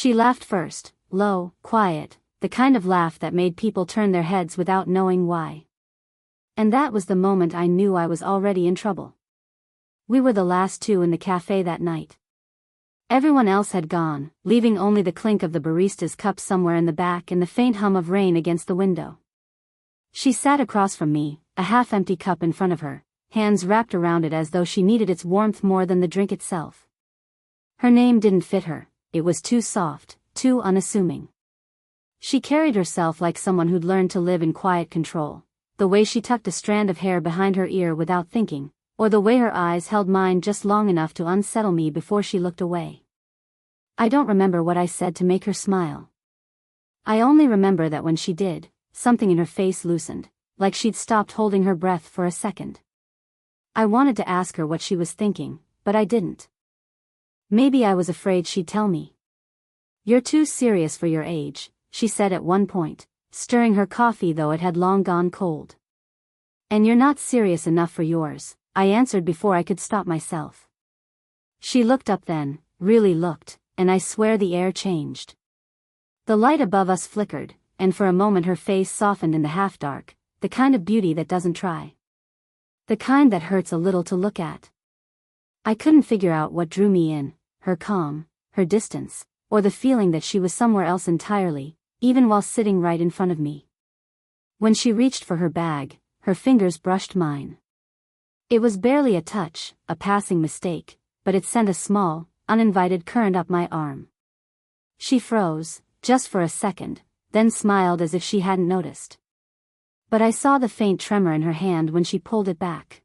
She laughed first, low, quiet, the kind of laugh that made people turn their heads without knowing why. And that was the moment I knew I was already in trouble. We were the last two in the cafe that night. Everyone else had gone, leaving only the clink of the barista's cup somewhere in the back and the faint hum of rain against the window. She sat across from me, a half-empty cup in front of her, hands wrapped around it as though she needed its warmth more than the drink itself. Her name didn't fit her, it was too soft, too unassuming. She carried herself like someone who'd learned to live in quiet control, the way she tucked a strand of hair behind her ear without thinking, or the way her eyes held mine just long enough to unsettle me before she looked away. I don't remember what I said to make her smile. I only remember that when she did, something in her face loosened, like she'd stopped holding her breath for a second. I wanted to ask her what she was thinking, but I didn't. Maybe I was afraid she'd tell me. "You're too serious for your age," she said at one point, stirring her coffee though it had long gone cold. "And you're not serious enough for yours," I answered before I could stop myself. She looked up then, really looked, and I swear the air changed. The light above us flickered, and for a moment her face softened in the half-dark, the kind of beauty that doesn't try. The kind that hurts a little to look at. I couldn't figure out what drew me in, her calm, her distance, or the feeling that she was somewhere else entirely, even while sitting right in front of me. When she reached for her bag, her fingers brushed mine. It was barely a touch, a passing mistake, but it sent a small, uninvited current up my arm. She froze, just for a second, then smiled as if she hadn't noticed. But I saw the faint tremor in her hand when she pulled it back.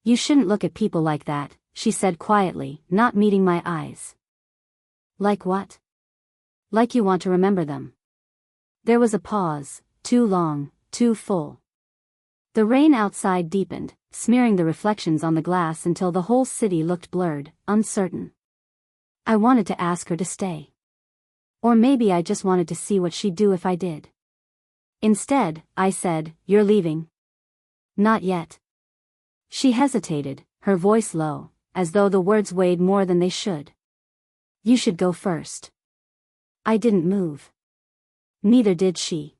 "You shouldn't look at people like that," she said quietly, not meeting my eyes. "Like what?" "Like you want to remember them." There was a pause, too long, too full. The rain outside deepened, smearing the reflections on the glass until the whole city looked blurred, uncertain. I wanted to ask her to stay. Or maybe I just wanted to see what she'd do if I did. Instead, I said, "You're leaving?" "Not yet." She hesitated, her voice low, as though the words weighed more than they should. "You should go first." I didn't move. Neither did she.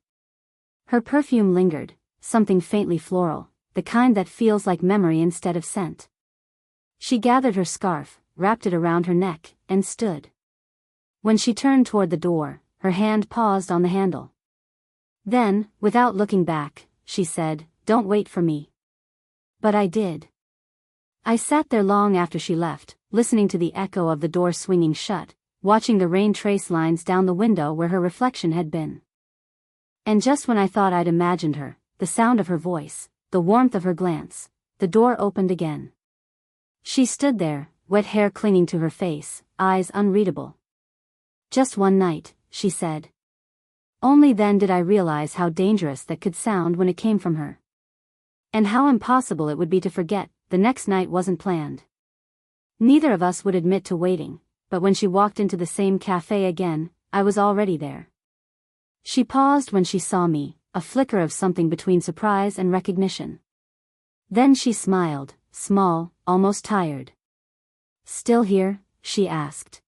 Her perfume lingered, something faintly floral, the kind that feels like memory instead of scent. She gathered her scarf, wrapped it around her neck, and stood. When she turned toward the door, her hand paused on the handle. Then, without looking back, she said, "Don't wait for me." But I did. I sat there long after she left, listening to the echo of the door swinging shut, watching the rain trace lines down the window where her reflection had been. And just when I thought I'd imagined her, the sound of her voice, the warmth of her glance, the door opened again. She stood there, wet hair clinging to her face, eyes unreadable. "Just one night," she said. Only then did I realize how dangerous that could sound when it came from her. And how impossible it would be to forget, the next night wasn't planned. Neither of us would admit to waiting, but when she walked into the same cafe again, I was already there. She paused when she saw me, a flicker of something between surprise and recognition. Then she smiled, small, almost tired. "Still here?" she asked.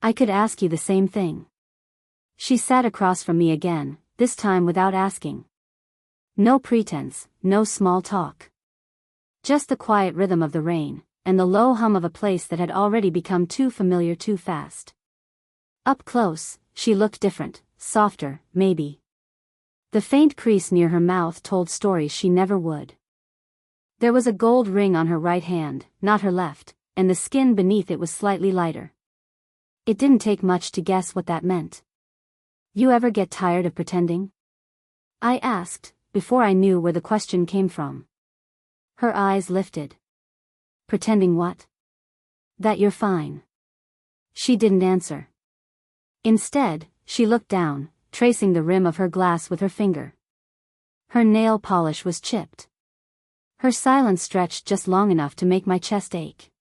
"I could ask you the same thing." She sat across from me again, this time without asking. No pretense, no small talk. Just the quiet rhythm of the rain, and the low hum of a place that had already become too familiar too fast. Up close, she looked different, softer, maybe. The faint crease near her mouth told stories she never would. There was a gold ring on her right hand, not her left, and the skin beneath it was slightly lighter. It didn't take much to guess what that meant. "You ever get tired of pretending?" I asked, before I knew where the question came from. Her eyes lifted. "Pretending what?" "That you're fine." She didn't answer. Instead, she looked down, tracing the rim of her glass with her finger. Her nail polish was chipped. Her silence stretched just long enough to make my chest ache.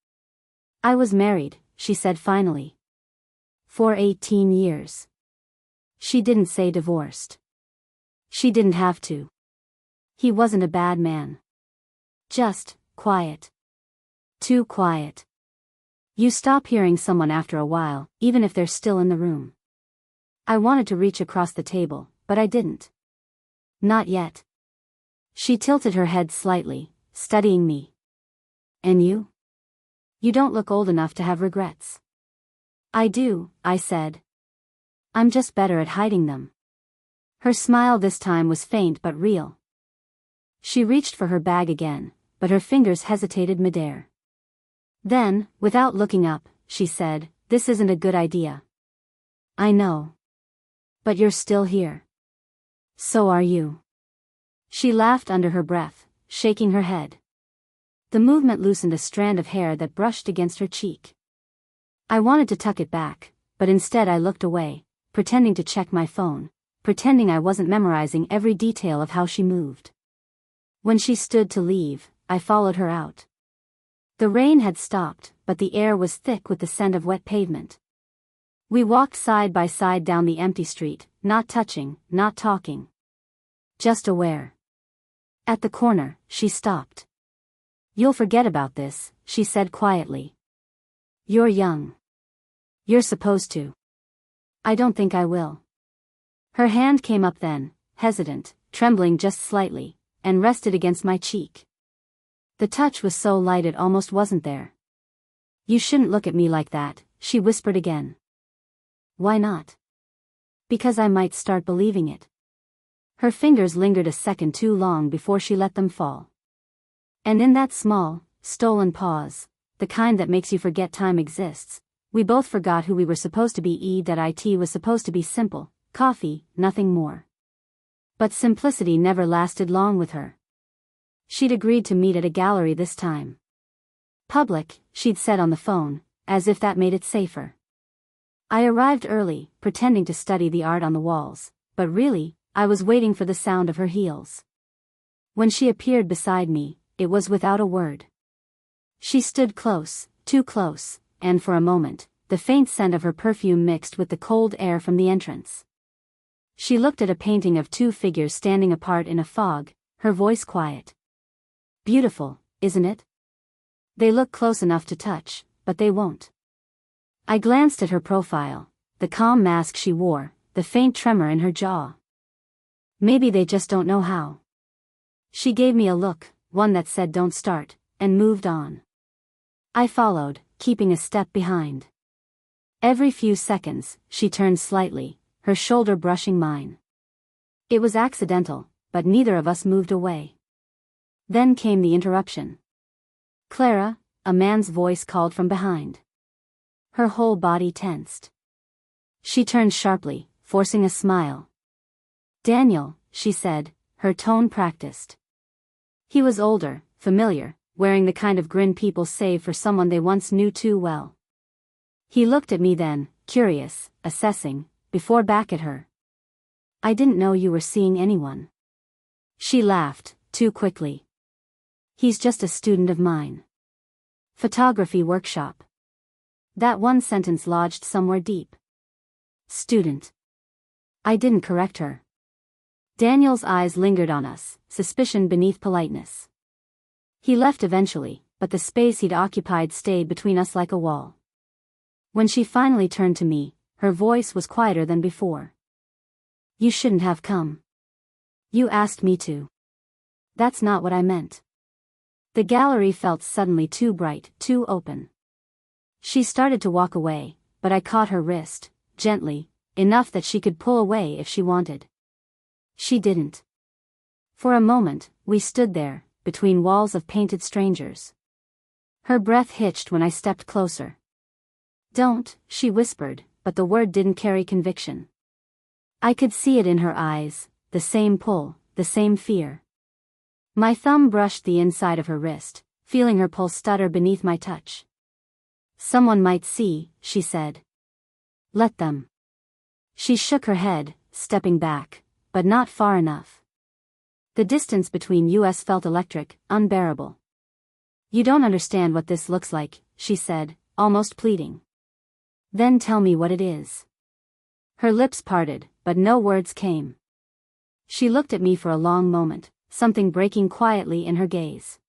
"I was married," she said finally. "For 18 years. She didn't say divorced. She didn't have to. He wasn't a bad man. Just quiet. Too quiet. You stop hearing someone after a while, even if they're still in the room. I wanted to reach across the table, but I didn't. Not yet. She tilted her head slightly, studying me. And you? You don't look old enough to have regrets. I do, I said. I'm just better at hiding them. Her smile this time was faint but real. She reached for her bag again, but her fingers hesitated midair. Then, without looking up, she said, "This isn't a good idea." I know. But you're still here. So are you. She laughed under her breath, shaking her head. The movement loosened a strand of hair that brushed against her cheek. I wanted to tuck it back, but instead I looked away, pretending to check my phone, pretending I wasn't memorizing every detail of how she moved. When she stood to leave, I followed her out. The rain had stopped, but the air was thick with the scent of wet pavement. We walked side by side down the empty street, not touching, not talking. Just aware. At the corner, she stopped. "You'll forget about this," she said quietly. "You're young. You're supposed to." "I don't think I will." Her hand came up then, hesitant, trembling just slightly, and rested against my cheek. The touch was so light it almost wasn't there. "You shouldn't look at me like that," she whispered again. "Why not?" "Because I might start believing it." Her fingers lingered a second too long before she let them fall. And in that small, stolen pause, the kind that makes you forget time exists, we both forgot who we were supposed to be. It was supposed to be simple, coffee, nothing more. But simplicity never lasted long with her. She'd agreed to meet at a gallery this time. Public, she'd said on the phone, as if that made it safer. I arrived early, pretending to study the art on the walls, but really, I was waiting for the sound of her heels. When she appeared beside me, it was without a word. She stood close, too close, and for a moment, the faint scent of her perfume mixed with the cold air from the entrance. She looked at a painting of two figures standing apart in a fog, her voice quiet. "Beautiful, isn't it? They look close enough to touch, but they won't." I glanced at her profile, the calm mask she wore, the faint tremor in her jaw. "Maybe they just don't know how." She gave me a look, one that said "don't start," and moved on. I followed, keeping a step behind. Every few seconds, she turned slightly, her shoulder brushing mine. It was accidental, but neither of us moved away. Then came the interruption. "Clara," a man's voice called from behind. Her whole body tensed. She turned sharply, forcing a smile. "Daniel," she said, her tone practiced. He was older, familiar, wearing the kind of grin people save for someone they once knew too well. He looked at me then, curious, assessing, before back at her. "I didn't know you were seeing anyone." She laughed, too quickly. "He's just a student of mine. Photography workshop." That one sentence lodged somewhere deep. Student. I didn't correct her. Daniel's eyes lingered on us, suspicion beneath politeness. He left eventually, but the space he'd occupied stayed between us like a wall. When she finally turned to me, her voice was quieter than before. "You shouldn't have come. You asked me to." "That's not what I meant." The gallery felt suddenly too bright, too open. She started to walk away, but I caught her wrist, gently, enough that she could pull away if she wanted. She didn't. For a moment, we stood there, between walls of painted strangers. Her breath hitched when I stepped closer. "Don't," she whispered, but the word didn't carry conviction. I could see it in her eyes, the same pull, the same fear. My thumb brushed the inside of her wrist, feeling her pulse stutter beneath my touch. "Someone might see," she said. "Let them." She shook her head, stepping back, but not far enough. The distance between us felt electric, unbearable. "You don't understand what this looks like," she said, almost pleading. "Then tell me what it is." Her lips parted, but no words came. She looked at me for a long moment, something breaking quietly in her gaze.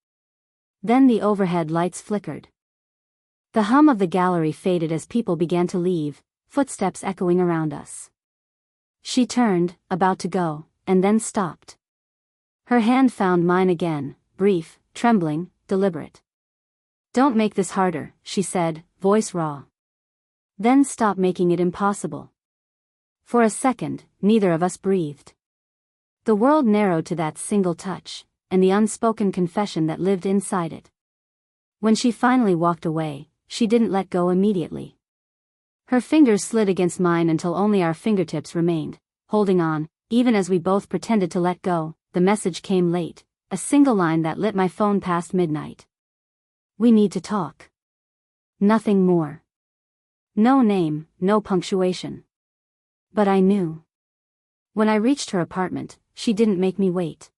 Then the overhead lights flickered. The hum of the gallery faded as people began to leave, footsteps echoing around us. She turned, about to go, and then stopped. Her hand found mine again, brief, trembling, deliberate. "Don't make this harder," she said, voice raw. "Then stop making it impossible." For a second, neither of us breathed. The world narrowed to that single touch, and the unspoken confession that lived inside it. When she finally walked away, she didn't let go immediately. Her fingers slid against mine until only our fingertips remained, holding on. Even as we both pretended to let go, the message came late, a single line that lit my phone past midnight. "We need to talk." Nothing more. No name, no punctuation. But I knew. When I reached her apartment, she didn't make me wait.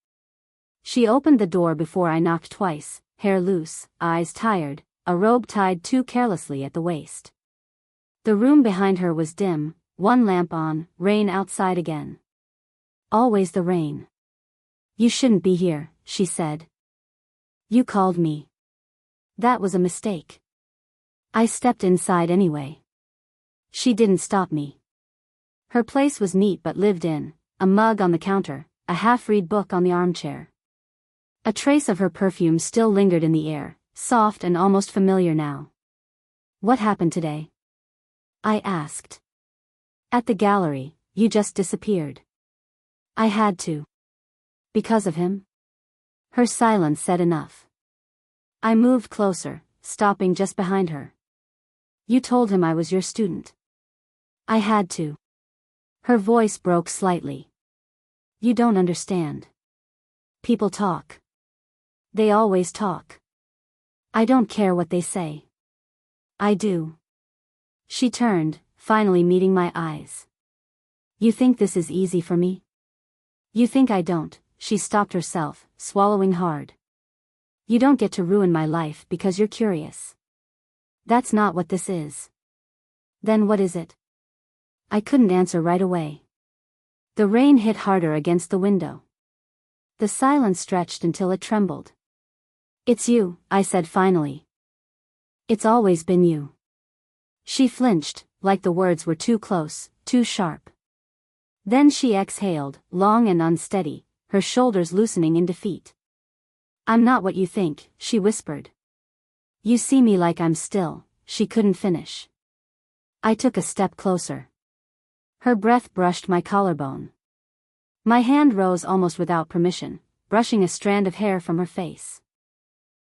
She opened the door before I knocked twice, hair loose, eyes tired, a robe tied too carelessly at the waist. The room behind her was dim, one lamp on, rain outside again. Always the rain. "You shouldn't be here," she said. "You called me." That was a mistake. I stepped inside anyway. She didn't stop me. Her place was neat but lived in, a mug on the counter, a half-read book on the armchair. A trace of her perfume still lingered in the air, soft and almost familiar now. "What happened today?" I asked. "At the gallery, you just disappeared." "I had to." "Because of him?" Her silence said enough. I moved closer, stopping just behind her. "You told him I was your student." "I had to." Her voice broke slightly. "You don't understand. People talk. They always talk. I don't care what they say." "I do." She turned, finally meeting my eyes. "You think this is easy for me? You think I don't?" She stopped herself, swallowing hard. "You don't get to ruin my life because you're curious. That's not what this is." "Then what is it?" I couldn't answer right away. The rain hit harder against the window. The silence stretched until it trembled. "It's you," I said finally. "It's always been you." She flinched, like the words were too close, too sharp. Then she exhaled, long and unsteady, her shoulders loosening in defeat. "I'm not what you think," she whispered. "You see me like I'm still." She couldn't finish. I took a step closer. Her breath brushed my collarbone. My hand rose almost without permission, brushing a strand of hair from her face.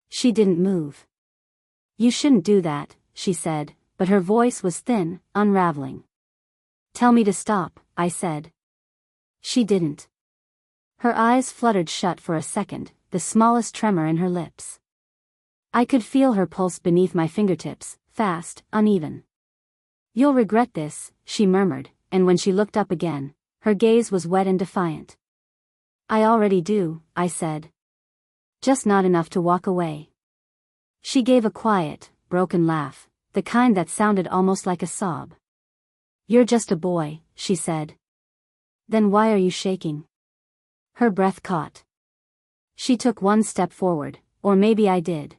She didn't move. "You shouldn't do that," she said, but her voice was thin, unraveling. "Tell me to stop," I said. She didn't. Her eyes fluttered shut for a second, the smallest tremor in her lips. I could feel her pulse beneath my fingertips, fast, uneven. "You'll regret this," she murmured, and when she looked up again, her gaze was wet and defiant. "I already do," I said. "Just not enough to walk away." She gave a quiet, broken laugh, the kind that sounded almost like a sob. "You're just a boy," she said. "Then why are you shaking?" Her breath caught. She took one step forward, or maybe I did.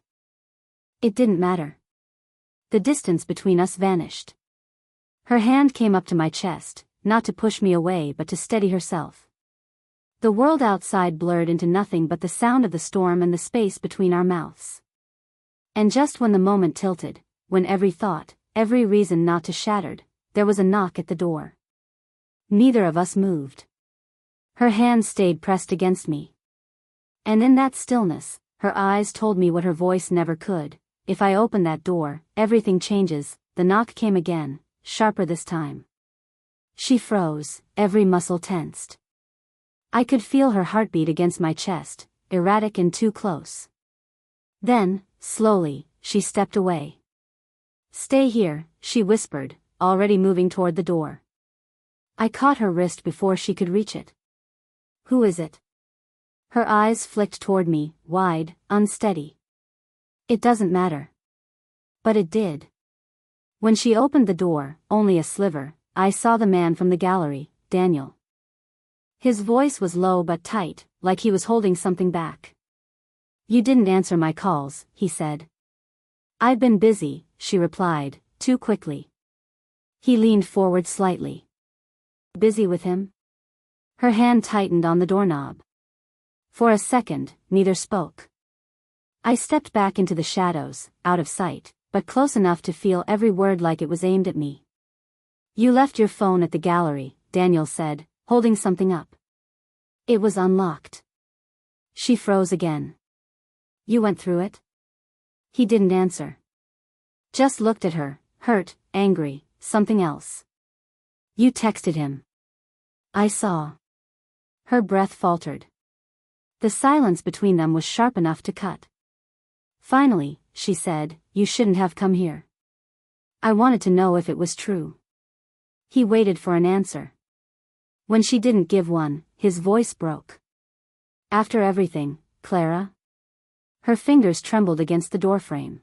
It didn't matter. The distance between us vanished. Her hand came up to my chest, not to push me away but to steady herself. The world outside blurred into nothing but the sound of the storm and the space between our mouths. And just when the moment tilted, when every thought, every reason not to shattered, there was a knock at the door. Neither of us moved. Her hand stayed pressed against me. And in that stillness, her eyes told me what her voice never could. "If I open that door, everything changes." The knock came again, sharper this time. She froze, every muscle tensed. I could feel her heartbeat against my chest, erratic and too close. Then, slowly, she stepped away. "Stay here," she whispered, already moving toward the door. I caught her wrist before she could reach it. "Who is it?" Her eyes flicked toward me, wide, unsteady. "It doesn't matter." But it did. When she opened the door, only a sliver, I saw the man from the gallery, Daniel. His voice was low but tight, like he was holding something back. "You didn't answer my calls," he said. "I've been busy," she replied, too quickly. He leaned forward slightly. "Busy with him?" Her hand tightened on the doorknob. For a second, neither spoke. I stepped back into the shadows, out of sight, but close enough to feel every word like it was aimed at me. "You left your phone at the gallery," Daniel said, holding something up. "It was unlocked." She froze again. "You went through it?" He didn't answer. Just looked at her, hurt, angry, something else. "You texted him." "I saw." Her breath faltered. The silence between them was sharp enough to cut. "Finally," she said, "you shouldn't have come here." I wanted to know if it was true. He waited for an answer. When she didn't give one, his voice broke. "After everything, Clara?" Her fingers trembled against the doorframe.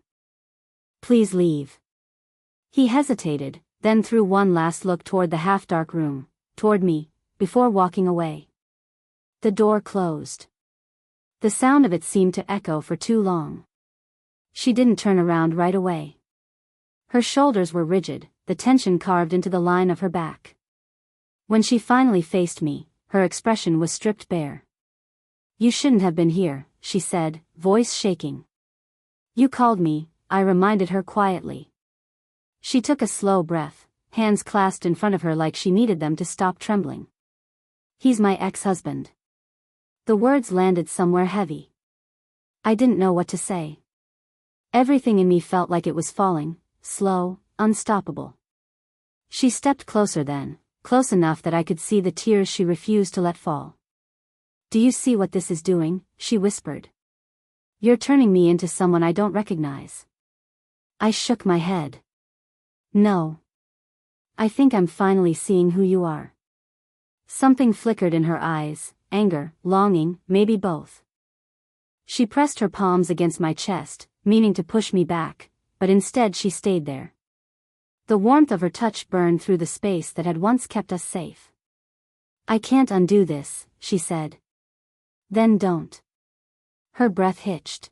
"Please leave." He hesitated, then threw one last look toward the half-dark room, toward me, before walking away. The door closed. The sound of it seemed to echo for too long. She didn't turn around right away. Her shoulders were rigid, the tension carved into the line of her back. When she finally faced me, her expression was stripped bare. "You shouldn't have been here," she said, voice shaking. "You called me," I reminded her quietly. She took a slow breath, hands clasped in front of her like she needed them to stop trembling. "He's my ex-husband." The words landed somewhere heavy. I didn't know what to say. Everything in me felt like it was falling, slow, unstoppable. She stepped closer then, close enough that I could see the tears she refused to let fall. "Do you see what this is doing?" she whispered. "You're turning me into someone I don't recognize." I shook my head. "No. I think I'm finally seeing who you are." Something flickered in her eyes, anger, longing, maybe both. She pressed her palms against my chest, meaning to push me back, but instead she stayed there. The warmth of her touch burned through the space that had once kept us safe. "I can't undo this," she said. "Then don't." Her breath hitched.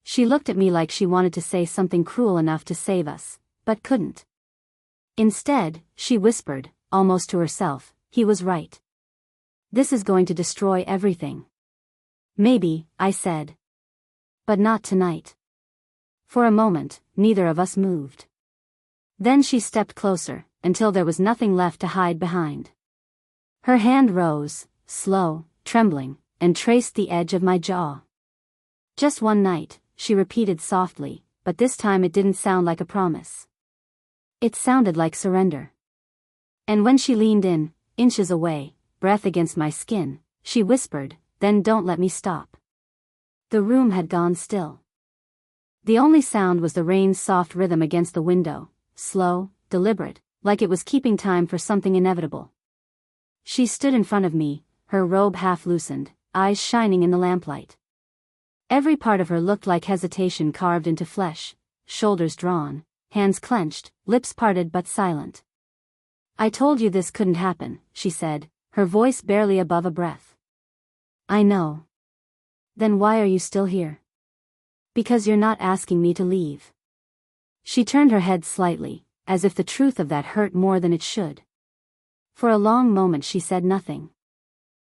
She looked at me like she wanted to say something cruel enough to save us, but couldn't. Instead, she whispered, almost to herself, "He was right. This is going to destroy everything." "Maybe," I said. "But not tonight." For a moment, neither of us moved. Then she stepped closer, until there was nothing left to hide behind. Her hand rose, slow, trembling, and traced the edge of my jaw. "Just one night," she repeated softly, but this time it didn't sound like a promise. It sounded like surrender. And when she leaned in, inches away, breath against my skin, she whispered, "Then don't let me stop." The room had gone still. The only sound was the rain's soft rhythm against the window, slow, deliberate, like it was keeping time for something inevitable. She stood in front of me, her robe half loosened, eyes shining in the lamplight. Every part of her looked like hesitation carved into flesh, shoulders drawn, hands clenched, lips parted but silent. "I told you this couldn't happen," she said, her voice barely above a breath. "I know." "Then why are you still here?" "Because you're not asking me to leave." She turned her head slightly, as if the truth of that hurt more than it should. For a long moment she said nothing.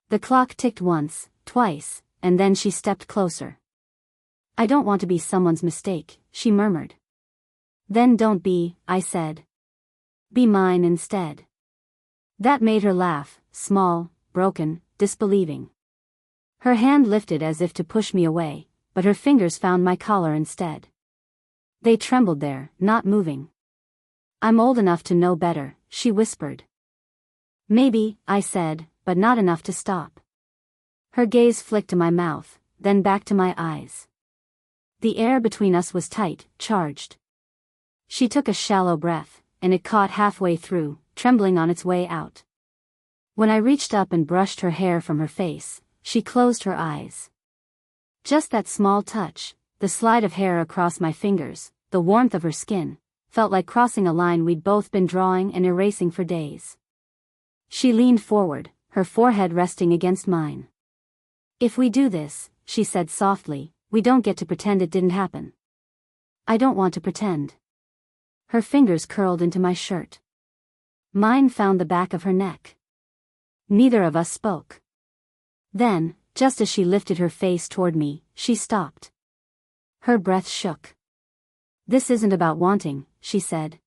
The clock ticked once, twice, and then she stepped closer. "I don't want to be someone's mistake," she murmured. "Then don't be," I said. "Be mine instead." That made her laugh, small, broken, disbelieving. Her hand lifted as if to push me away, but her fingers found my collar instead. They trembled there, not moving. "I'm old enough to know better," she whispered. "Maybe," I said, "but not enough to stop." Her gaze flicked to my mouth, then back to my eyes. The air between us was tight, charged. She took a shallow breath, and it caught halfway through, trembling on its way out. When I reached up and brushed her hair from her face, she closed her eyes. Just that small touch, the slide of hair across my fingers, the warmth of her skin, felt like crossing a line we'd both been drawing and erasing for days. She leaned forward, her forehead resting against mine. "If we do this," she said softly, "we don't get to pretend it didn't happen." I don't want to pretend. Her fingers curled into my shirt. Mine found the back of her neck. Neither of us spoke. Then, just as she lifted her face toward me, she stopped. Her breath shook. This isn't about wanting, she said.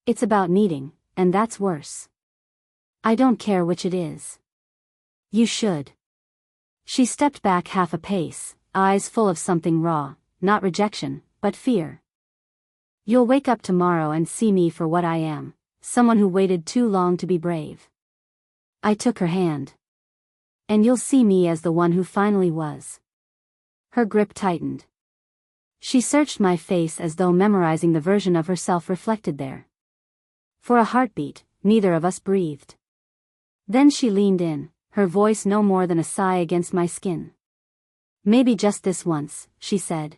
It's about needing, and that's worse. I don't care which it is. You should. She stepped back half a pace, eyes full of something raw, not rejection, but fear. You'll wake up tomorrow and see me for what I am, someone who waited too long to be brave. I took her hand. And you'll see me as the one who finally was. Her grip tightened. She searched my face as though memorizing the version of herself reflected there. For a heartbeat, neither of us breathed. Then she leaned in, her voice no more than a sigh against my skin. Maybe just this once, she said.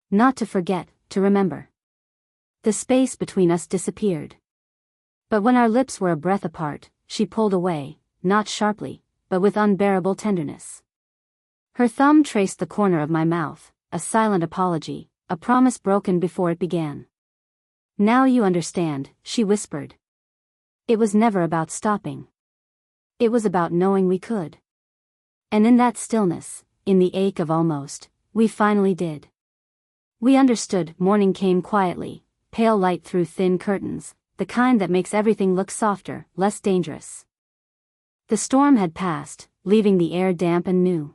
Not to forget, to remember. The space between us disappeared. But when our lips were a breath apart, she pulled away, not sharply, but with unbearable tenderness. Her thumb traced the corner of my mouth, a silent apology, a promise broken before it began. Now you understand, she whispered. It was never about stopping. It was about knowing we could. And in that stillness, in the ache of almost, we finally did. We understood. Morning came quietly, pale light through thin curtains, the kind that makes everything look softer, less dangerous. The storm had passed, leaving the air damp and new.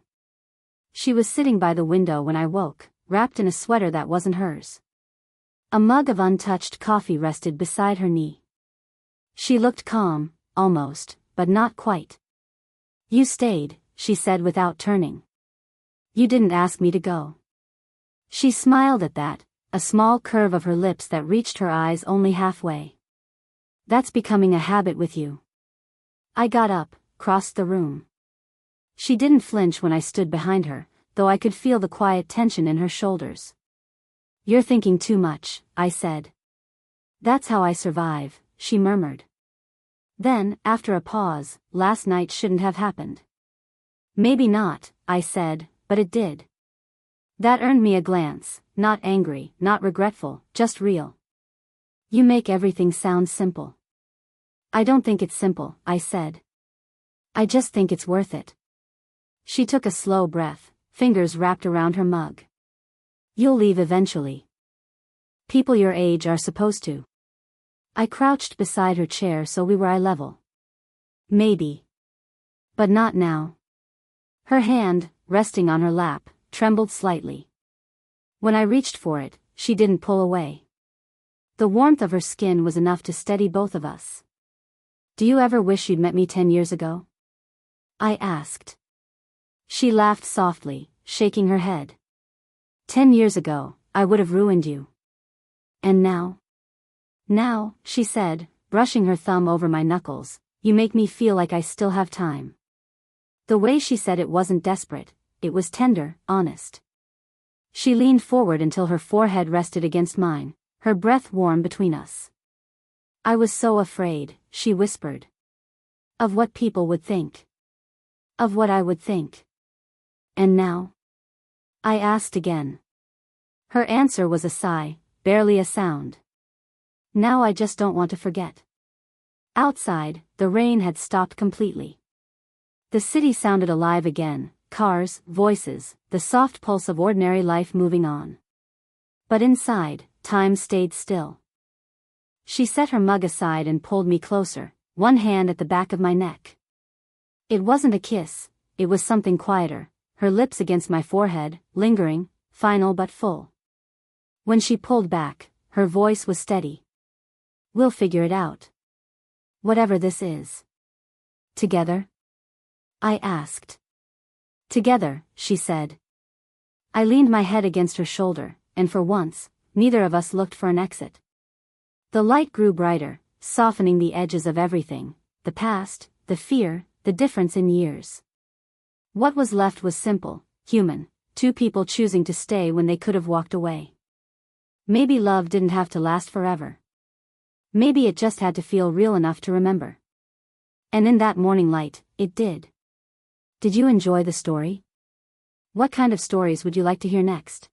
She was sitting by the window when I woke, wrapped in a sweater that wasn't hers. A mug of untouched coffee rested beside her knee. She looked calm, almost, but not quite. You stayed, she said without turning. You didn't ask me to go. She smiled at that, a small curve of her lips that reached her eyes only halfway. That's becoming a habit with you. I got up, crossed the room. She didn't flinch when I stood behind her, though I could feel the quiet tension in her shoulders. You're thinking too much, I said. That's how I survive, she murmured. Then, after a pause, last night shouldn't have happened. Maybe not, I said, but it did. That earned me a glance, not angry, not regretful, just real. You make everything sound simple. I don't think it's simple, I said. I just think it's worth it. She took a slow breath, fingers wrapped around her mug. You'll leave eventually. People your age are supposed to. I crouched beside her chair so we were eye level. Maybe. But not now. Her hand, resting on her lap, trembled slightly. When I reached for it, she didn't pull away. The warmth of her skin was enough to steady both of us. Do you ever wish you'd met me 10 years ago? I asked. She laughed softly, shaking her head. 10 years ago, I would have ruined you. And now? Now, she said, brushing her thumb over my knuckles, you make me feel like I still have time. The way she said it wasn't desperate, it was tender, honest. She leaned forward until her forehead rested against mine, her breath warm between us. I was so afraid, she whispered. Of what people would think. Of what I would think. And now? I asked again. Her answer was a sigh, barely a sound. Now I just don't want to forget. Outside, the rain had stopped completely. The city sounded alive again, cars, voices, the soft pulse of ordinary life moving on. But inside, time stayed still. She set her mug aside and pulled me closer, one hand at the back of my neck. It wasn't a kiss, it was something quieter, her lips against my forehead, lingering, final but full. When she pulled back, her voice was steady. We'll figure it out. Whatever this is. Together? I asked. Together, she said. I leaned my head against her shoulder, and for once, neither of us looked for an exit. The light grew brighter, softening the edges of everything, the past, the fear, the difference in years. What was left was simple, human, two people choosing to stay when they could have walked away. Maybe love didn't have to last forever. Maybe it just had to feel real enough to remember. And in that morning light, it did. Did you enjoy the story? What kind of stories would you like to hear next?